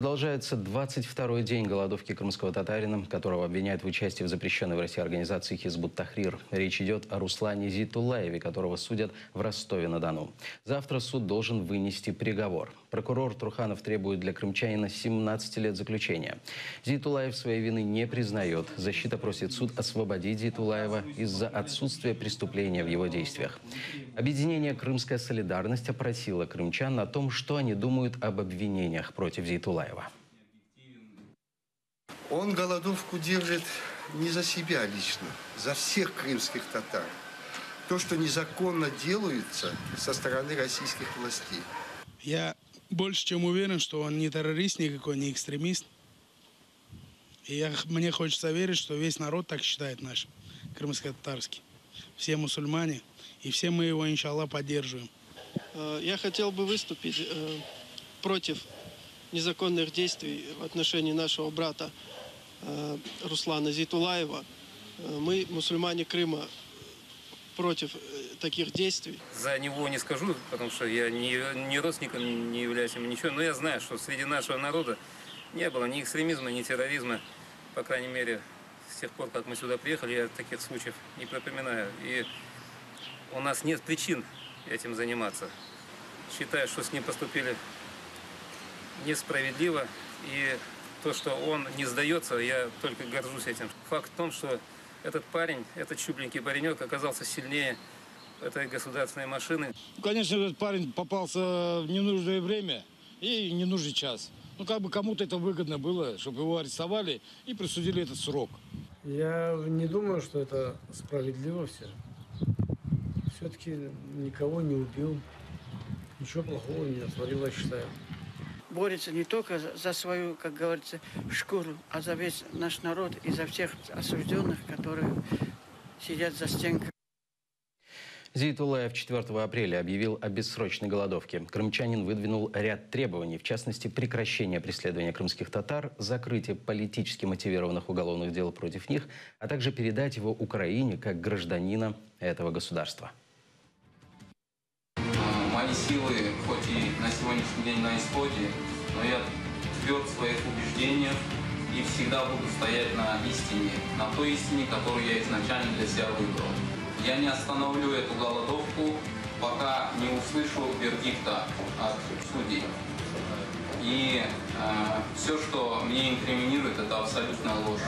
Продолжается 22-й день голодовки крымского татарина, которого обвиняют в участии в запрещенной в России организации Хизбут Тахрир. Речь идет о Руслане Зейтуллаеве, которого судят в Ростове-на-Дону. Завтра суд должен вынести приговор. Прокурор Труханов требует для крымчанина 17 лет заключения. Зейтуллаев своей вины не признает. Защита просит суд освободить Зейтуллаева из-за отсутствия преступления в его действиях. Объединение «Крымская солидарность» опросило крымчан о том, что они думают об обвинениях против Зейтуллаева. Он голодовку держит не за себя лично, за всех крымских татар. То, что незаконно делается со стороны российских властей. Я больше чем уверен, что он не террорист никакой, не экстремист. И мне хочется верить, что весь народ так считает наш, крымско-татарский. Все мусульмане, и все мы его, иншаллах, поддерживаем. Я хотел бы выступить против незаконных действий в отношении нашего брата Руслана Зейтуллаева. Мы, мусульмане Крыма, против таких действий. За него не скажу, потому что я ни родственником не являюсь ему ничего, но я знаю, что среди нашего народа не было ни экстремизма, ни терроризма, по крайней мере, с тех пор, как мы сюда приехали, я таких случаев не припоминаю. И у нас нет причин этим заниматься. Считаю, что с ним поступили несправедливо, и то, что он не сдается, я только горжусь этим. Факт в том, что этот парень, этот щупленький паренек оказался сильнее этой государственной машины. Конечно, этот парень попался в ненужное время и ненужный час. Ну, как бы кому-то это выгодно было, чтобы его арестовали и присудили этот срок. Я не думаю, что это справедливо все. Все-таки никого не убил, ничего плохого не натворил, я считаю. Борется не только за свою, как говорится, шкуру, а за весь наш народ и за всех осужденных, которые сидят за стенкой. Зейтуллаев 4 апреля объявил о бессрочной голодовке. Крымчанин выдвинул ряд требований, в частности, прекращение преследования крымских татар, закрытие политически мотивированных уголовных дел против них, а также передать его Украине как гражданина этого государства. Мои силы, хоть и на сегодняшний день на исходе, но я тверд в своих убеждениях и всегда буду стоять на истине, на той истине, которую я изначально для себя выбрал. Я не остановлю эту голодовку, пока не услышу вердикта от судей. И все, что мне инкриминирует, это абсолютная ложь.